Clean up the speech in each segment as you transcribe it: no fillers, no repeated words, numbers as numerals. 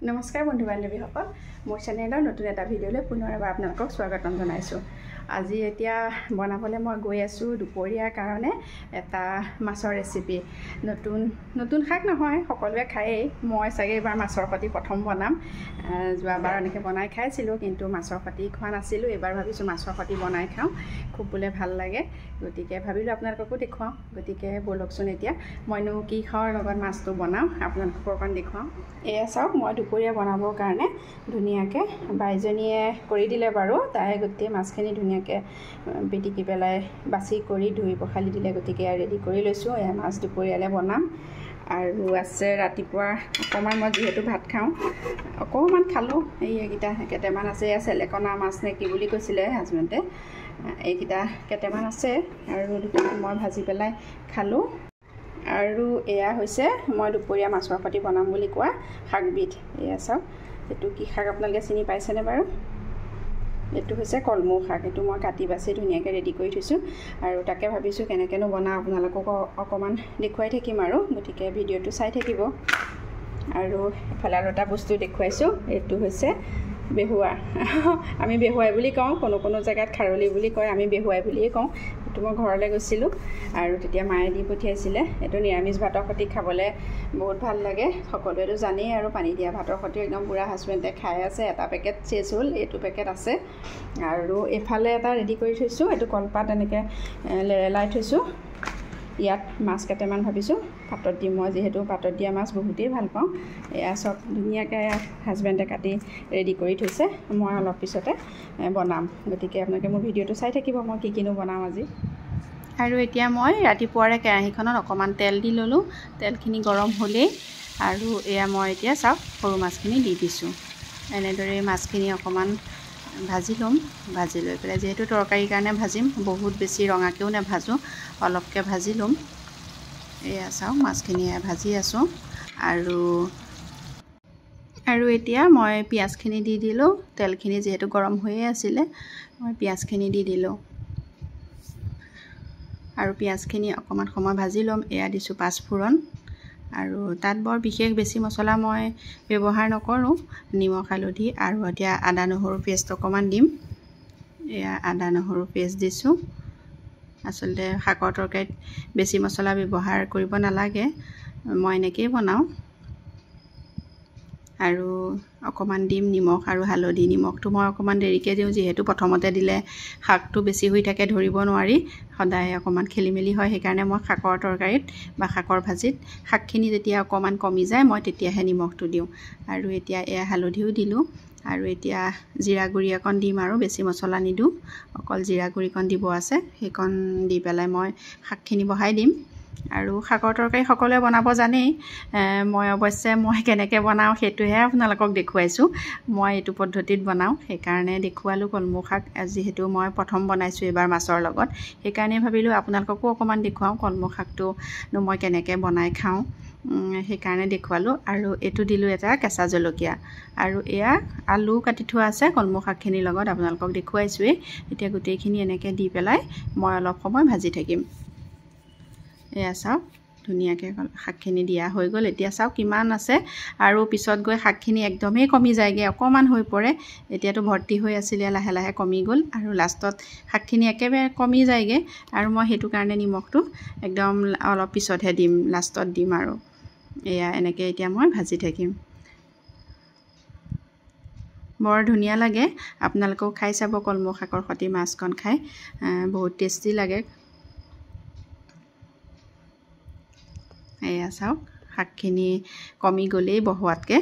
নমস্কাৰ বন্ধু বান্ধৱীসকল, মোৰ চেনেলৰ নতুন এটা ভিডিঅ'লৈ পুনৰ এবাৰ আপোনালোকক স্বাগতম জনাইছোঁ। আজি এতিয়া বনাবলৈ মই গৈ আছোঁ দুপৰীয়াৰ কাৰণে এটা মাছৰ ৰেচিপি। নতুন শাক নহয়, সকলোৱে খায়েই। মই চাগে এইবাৰ মাছৰ সৈতে প্ৰথম বনাম। যোৱাবাৰ এনেকৈ বনাই খাইছিলোঁ, কিন্তু মাছৰ সৈতে খোৱা নাছিলোঁ। এইবাৰ ভাবিছোঁ মাছৰ সৈতে বনাই খাওঁ, খুব বোলে ভাল লাগে। গতিকে ভাবিলোঁ আপোনালোককো দেখুৱাওঁ। গতিকে ব'লকচোন এতিয়া মইনো কি খাওঁ লগত মাছটো বনাওঁ, আপোনালোকক অকণ দেখুৱাওঁ। এয়া চাওক, মই দুপৰীয়া বনাবৰ কাৰণে ধুনীয়াকৈ বাইজনীয়ে কৰি দিলে বাৰু। তাই গোটেই মাছখিনি ধুনীয়াকৈ পিটিকি পেলাই বাছি কৰি ধুই পখালি দিলে। গতিকে ৰেডি কৰি লৈছোঁ। এয়া মাছ দুপৰীয়ালৈ বনাম। আৰু আছে ৰাতিপুৱা অকণমান, মই যিহেতু ভাত খাওঁ অকণমান খালোঁ। এইকেইটা কেইটামান আছে, এয়া চেলেকনা মাছ নে কি বুলি কৈছিলে হাজবেণ্ডে। এইকেইটা কেইটামান আছে আৰু দুটামান মই ভাজি পেলাই খালোঁ। আৰু এয়া হৈছে মই দুপৰীয়া মাছৰ সৈতে বনাম বুলি কোৱা শাকবিধ। এয়া চাওক, এইটো কি শাক আপোনালোকে চিনি পাইছেনে বাৰু? এইটো হৈছে কলমৌ শাক। এইটো মই কাটি বাছি ধুনীয়াকৈ ৰেডি কৰি থৈছোঁ। আৰু তাকে ভাবিছোঁ কেনেকৈনো বনাওঁ আপোনালোকক অকণমান দেখুৱাই থাকিম আৰু। গতিকে ভিডিঅ'টো চাই থাকিব। আৰু এফালে আৰু এটা বস্তু দেখুৱাইছোঁ। এইটো হৈছে বেহুৱা। আমি বেহুৱাই বুলি কওঁ, কোনো জেগাত খাৰলি বুলি কয়, আমি বেহুৱাই বুলিয়ে কওঁ। এইটো মই ঘৰলৈ গৈছিলোঁ আৰু তেতিয়া মায়ে দি পঠিয়াইছিলে। এইটো নিৰামিষ ভাতৰ সৈতে খাবলৈ বহুত ভাল লাগে, সকলোৱেতো জানেই। আৰু পানী দিয়া ভাতৰ সৈতে একদম পুৰা হাজবেণ্ডে খাই আছে। এটা পেকেট চেচ হ'ল, এইটো পেকেট আছে। আৰু এইফালে এটা ৰেডি কৰি থৈছোঁ। এইটো কলপাত এনেকৈ লেৰেলাই থৈছোঁ। ইয়াত মাছ কেইটামান ভাবিছোঁ পাতত দিম। মই যিহেতু পাতত দিয়া মাছ বহুতেই ভাল পাওঁ। এয়া চব ধুনীয়াকৈ হাজবেণ্ডে কাটি ৰেডি কৰি থৈছে। মই অলপ পিছতে বনাম। গতিকে আপোনালোকে মোৰ ভিডিঅ'টো চাই থাকিব, মই কিনো বনাওঁ আজি। আৰু এতিয়া মই ৰাতিপুৱাৰে কেৰাহীখনত অকণমান তেল দি ল'লোঁ। তেলখিনি গৰম হ'লেই আৰু এয়া মই এতিয়া চাওক সৰু মাছখিনি দি দিছোঁ। এনেদৰে মাছখিনি অকণমান ভাজি ল'ম। ভাজি লৈ পেলাই, যিহেতু তৰকাৰীৰ কাৰণে ভাজিম, বহুত বেছি ৰঙাকৈও নাভাজোঁ, অলপকৈ ভাজি ল'ম। এয়া চাওক, মাছখিনি ভাজি আছোঁ। আৰু এতিয়া মই পিঁয়াজখিনি দি দিলোঁ। তেলখিনি যিহেতু গৰম হৈয়ে আছিলে, মই পিঁয়াজখিনি দি দিলোঁ। আৰু পিঁয়াজখিনি অকণমান সময় ভাজি ল'ম। এয়া দিছোঁ পাঁচফোৰণ। আৰু তাত বৰ বিশেষ বেছি মছলা মই ব্যৱহাৰ নকৰোঁ, নিমখ হালধি। আৰু এতিয়া আদা নহৰু পেষ্ট অকণমান দিম। এয়া আদা নহৰু পেষ্ট দিছোঁ। আচলতে শাকৰ তৰকাৰীত বেছি মছলা ব্যৱহাৰ কৰিব নালাগে, মই এনেকৈয়ে বনাওঁ। আৰু অকণমান দিম নিমখ আৰু হালধি। নিমখটো মই অকণমান দেৰিকৈ দিওঁ, যিহেতু প্ৰথমতে দিলে শাকটো বেছি হৈ থাকে, ধৰিব নোৱাৰি, সদায় অকণমান খেলি মেলি হয়। সেইকাৰণে মই শাকৰ তৰকাৰীত বা শাকৰ ভাজিত শাকখিনি যেতিয়া অকণমান কমি যায়, মই তেতিয়াহে নিমখটো দিওঁ। আৰু এতিয়া এয়া হালধিও দিলোঁ। আৰু এতিয়া জিৰা গুড়ি অকণ দিম, আৰু বেছি মছলা নিদিওঁ, অকল জিৰা গুড়িকণ দিব আছে, সেইকণ দি পেলাই মই শাকখিনি বহাই দিম। আৰু শাকৰ তৰকাৰী সকলোৱে বনাব জানেই। মই অৱশ্যে কেনেকৈ বনাওঁ সেইটোহে আপোনালোকক দেখুৱাইছোঁ। মই এইটো পদ্ধতিত বনাওঁ, সেইকাৰণে দেখুৱালোঁ কলমৌ শাক। যিহেতু মই প্ৰথম বনাইছোঁ এইবাৰ মাছৰ লগত, সেইকাৰণে ভাবিলোঁ আপোনালোককো অকণমান দেখুৱাওঁ কলমৌ শাকটোনো মই কেনেকৈ বনাই খাওঁ, সেইকাৰণে দেখুৱালোঁ। আৰু এইটো দিলোঁ এটা কেঁচা জলকীয়া। আৰু এয়া আলু কাটি থোৱা আছে কলমৌ শাকখিনিৰ লগত, আপোনালোকক দেখুৱাইছোঁৱেই। এতিয়া গোটেইখিনি এনেকৈ দি পেলাই মই অলপ সময় ভাজি থাকিম। এয়া চাওক, ধুনীয়াকৈ শাকখিনি দিয়া হৈ গ'ল। এতিয়া চাওক কিমান আছে, আৰু পিছত গৈ শাকখিনি একদমেই কমি যায়গৈ, অকণমান হৈ পৰে। এতিয়াতো ভৰ্তি হৈ আছিলে, লাহে লাহে কমি গ'ল। আৰু লাষ্টত শাকখিনি একেবাৰে কমি যায়গৈ। আৰু মই সেইটো কাৰণে নিমখটো একদম অলপ পিছতহে দিম, লাষ্টত দিম। আৰু এয়া এনেকৈ এতিয়া মই ভাজি থাকিম। বৰ ধুনীয়া লাগে, আপোনালোকেও খাই চাব। কলমৌ শাকৰ সৈতে মাছকণ খাই বহুত টেষ্টি লাগে। এয়া চাওক, শাকখিনি কমি গ'লেই বহোৱাতকৈ।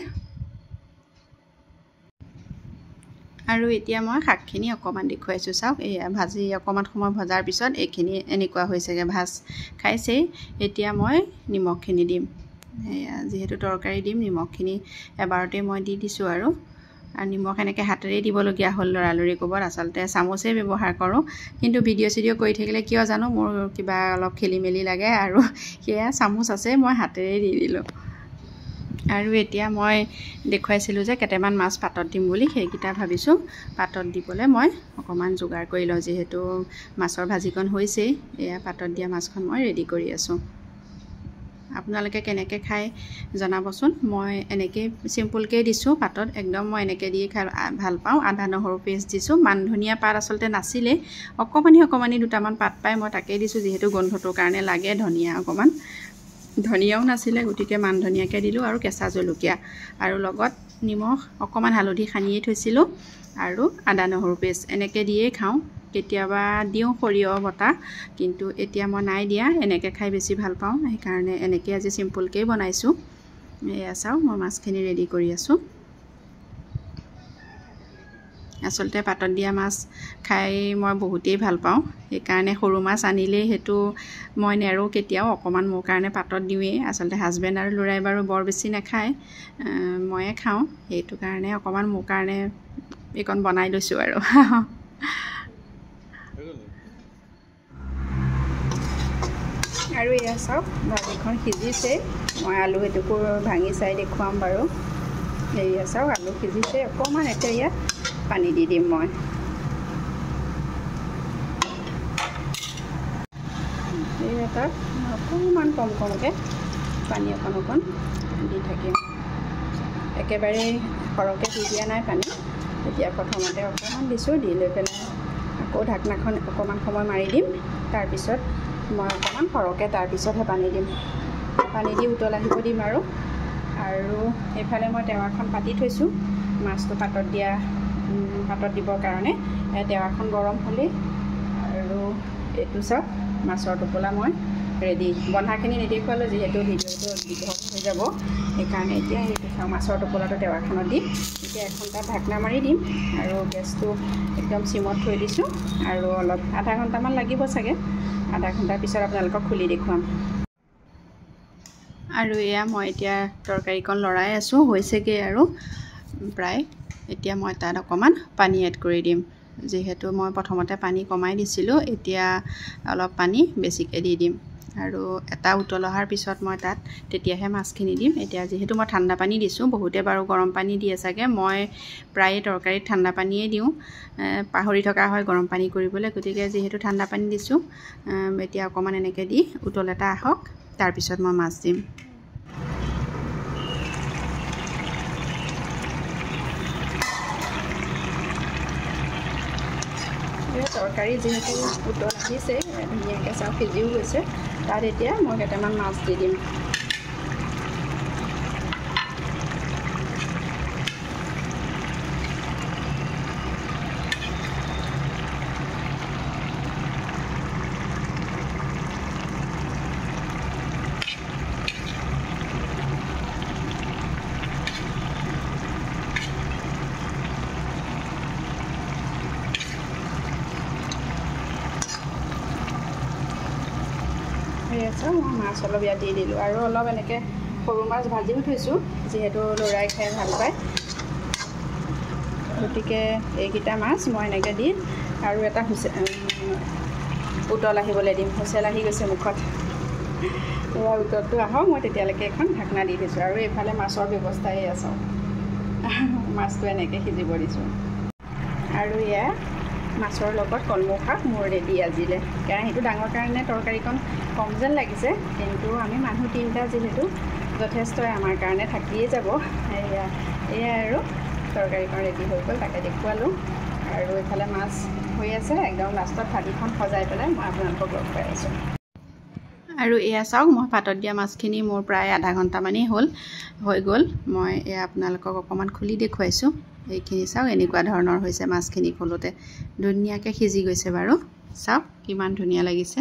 আৰু এতিয়া মই শাকখিনি অকণমান দেখুৱাইছোঁ, চাওক। এয়া ভাজি অকণমান সময় ভজাৰ পিছত এইখিনি এনেকুৱা হৈছেগৈ, ভাজ খাইছেই। এতিয়া মই নিমখখিনি দিম। এয়া যিহেতু তৰকাৰী দিম, নিমখখিনি এবাৰতে মই দি দিছোঁ। আৰু নিমখ এনেকৈ হাতেৰেই দিবলগীয়া হ'ল লৰালৰি কোবত। আচলতে চামুচেই ব্যৱহাৰ কৰোঁ, কিন্তু ভিডিঅ' কৰি থাকিলে কিয় জানো মোৰ কিবা অলপ খেলি মেলি লাগে, আৰু সেয়া চামুচ আছে, মই হাতেৰেই দি দিলোঁ। আৰু এতিয়া মই দেখুৱাইছিলোঁ যে কেইটামান মাছ পাতত দিম বুলি, সেইকেইটা ভাবিছোঁ পাতত দিবলৈ মই অকণমান যোগাৰ কৰি লওঁ। যিহেতু মাছৰ ভাজিকণ হৈছেই, এয়া পাতত দিয়া মাছখন মই ৰেডি কৰি আছোঁ। আপোনালোকে কেনেকৈ খাই জনাবচোন। মই এনেকৈ চিম্পুলকৈ দিছোঁ পাতত, একদম মই এনেকৈ দিয়ে খাই ভাল পাওঁ। আদা নহৰু পেষ্ট দিছোঁ। মান ধনিয়া পাত আচলতে নাছিলেই, অকণমানি দুটামান পাত পাই মই তাকেই দিছোঁ, যিহেতু গোন্ধটোৰ কাৰণে লাগে ধনিয়া অকণমান। ধনিয়াও নাছিলে, গতিকে মান ধনিয়াকৈ দিলোঁ আৰু কেঁচা জলকীয়া আৰু লগত নিমখ অকণমান হালধি সানিয়েই থৈছিলোঁ আৰু আদা নহৰু পেষ্ট এনেকৈ দিয়েই খাওঁ। কেতিয়াবা দিওঁ সৰিয়হ বটা, কিন্তু এতিয়া মই নাই দিয়া। এনেকৈ খাই বেছি ভাল পাওঁ, সেইকাৰণে এনেকৈ আজি চিম্পুলকৈ বনাইছোঁ। এয়া চাওঁ, মই মাছখিনি ৰেডি কৰি আছোঁ। আচলতে পাতত দিয়া মাছ খাই মই বহুতেই ভাল পাওঁ, সেইকাৰণে সৰু মাছ আনিলেই সেইটো মই নেৰোঁ কেতিয়াও, অকণমান মোৰ কাৰণে পাতত দিওঁৱেই। আচলতে হাজবেণ্ড আৰু ল'ৰাই বাৰু বৰ বেছি নাখায়, ময়ে খাওঁ, সেইটো কাৰণে অকণমান মোৰ কাৰণে এইকণ বনাই লৈছোঁ আৰু। আৰু এয়া চাওক, ভাজিখন সিজিছে। মই আলু এটুকু ভাঙি চাই দেখুৱাম বাৰু। এয়া চাওক, আলু সিজিছে অকণমান। এতিয়া ইয়াত পানী দি দিম মই। এয়া তাত অকণমান কমকৈ পানী অকণ দি থাকিম। একেবাৰে সৰহকৈ দি দিয়া নাই পানী, এতিয়া প্ৰথমতে অকণমান দিছোঁ, দি লৈ পেলাই আকৌ ঢাকনাখন অকণমান সময় মাৰি দিম। তাৰপিছত মই অকণমান সৰহকৈ তাৰপিছতহে পানী দিম। পানী দি উতল আহিব দিম আৰু এইফালে মই টেৱাখন পাতি থৈছোঁ মাছটো পাতত দিবৰ কাৰণে। টেৱাখন গৰম হ'লেই আৰু এইটো চাওক, মাছৰ টোপোলা মই ৰেডি। বন্ধাখিনি নেদেখুৱালোঁ, যিহেতু ভিডিঅ'টো দীঘল হৈ যাব, সেইকাৰণে এতিয়া এইটো চাওক, মাছৰ টোপোলাটো টেৱাখনত দিম। এতিয়া এখন তাত ঢাকনা মাৰি দিম আৰু গেছটো একদম চিমত থৈ দিছোঁ আৰু অলপ আধা ঘণ্টামান লাগিব চাগে। আধা ঘণ্টাৰ পিছত আপোনালোকক খুলি দেখুৱাম। আৰু এয়া মই এতিয়া তৰকাৰীকণ লৰাই আছোঁ, হৈছেগৈ আৰু প্ৰায়। এতিয়া মই তাত অকণমান পানী এড কৰি দিম, যিহেতু মই প্ৰথমতে পানী কমাই দিছিলোঁ, এতিয়া অলপ পানী বেছিকৈ দি দিম। আৰু এটা উতল অহাৰ পিছত মই তাত তেতিয়াহে মাছখিনি দিম। এতিয়া যিহেতু মই ঠাণ্ডা পানী দিছোঁ, বহুতে বাৰু গৰম পানী দিয়ে চাগে, মই প্ৰায়ে তৰকাৰীত ঠাণ্ডা পানীয়ে দিওঁ, পাহৰি থকা হয় গৰম পানী কৰিবলৈ, গতিকে যিহেতু ঠাণ্ডা পানী দিছোঁ। এতিয়া অকণমান এনেকৈ দি উতল এটা আহক, তাৰপিছত মই মাছ দিম। তৰকাৰী যিহেতু উতল আহিছে, ধুনীয়াকৈ চাওঁ সিজিও গৈছে, তাত এতিয়া মই কেইটামান মাছ দি দিম। মই মাছ অলপ ইয়াত দি দিলোঁ আৰু অলপ এনেকৈ সৰু মাছ ভাজিও থৈছোঁ, যিহেতু ল'ৰাই খাই ভাল পায়, গতিকে এইকেইটা মাছ মই এনেকৈ দি আৰু এটা উতল আহিবলৈ দিম। হুইচেল আহি গৈছে মুখত। এয়া উতলটো আহক, মই তেতিয়ালৈকে এখন ঢাকনা দি দিছোঁ আৰু এইফালে মাছৰ ব্যৱস্থাই আছোঁ। মাছটো এনেকৈ সিজিব দিছোঁ আৰু এয়া মাছৰ লগত কলমৌ শাক মোৰ ৰেডি আজিলৈ। কেৰাহীটো ডাঙৰ কাৰণে তৰকাৰীকণ কম যেন লাগিছে, কিন্তু আমি মানুহ তিনিটা যিহেতু যথেষ্টই আমাৰ কাৰণে থাকিয়ে যাব। এয়াই আৰু তৰকাৰীকণ ৰেডি হৈ গ'ল, তাকে দেখুৱালোঁ। আৰু এইফালে মাছ হৈ আছে, একদম লাষ্টত ভাজিখন সজাই পেলাই মই আপোনালোকক লগ পাই আছোঁ। আৰু এয়া চাওক, মই পাতত দিয়া মাছখিনি মোৰ প্ৰায় আধা ঘণ্টামানেই হৈ গ'ল। মই এয়া আপোনালোকক অকণমান খুলি দেখুৱাইছোঁ। এইখিনি চাওক, এনেকুৱা ধৰণৰ হৈছে মাছখিনি খোলোতে, ধুনীয়াকৈ সিজি গৈছে বাৰু। চাওক কিমান ধুনীয়া লাগিছে।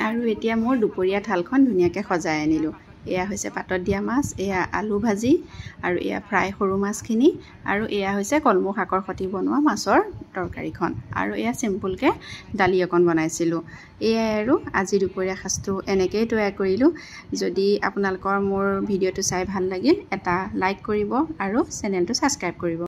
আৰু এতিয়া মোৰ দুপৰীয়া থালখন ধুনীয়াকৈ সজাই আনিলোঁ। এয়া হৈছে পাতত দিয়া মাছ, এয়া আলু ভাজি, আৰু এয়া ফ্ৰাই সৰু মাছখিনি, আৰু এয়া হৈছে কলমৌ শাকৰ সৈতে বনোৱা মাছৰ তৰকাৰীখন, আৰু এয়া চিম্পুলকৈ দালি অকণ বনাইছিলোঁ। এয়াই আৰু আজি দুপৰীয়া সাঁজটো এনেকৈয়ে তৈয়াৰ কৰিলোঁ। যদি আপোনালোকৰ মোৰ ভিডিঅ'টো চাই ভাল লাগিল, এটা লাইক কৰিব আৰু চেনেলটো ছাবস্ক্ৰাইব কৰিব।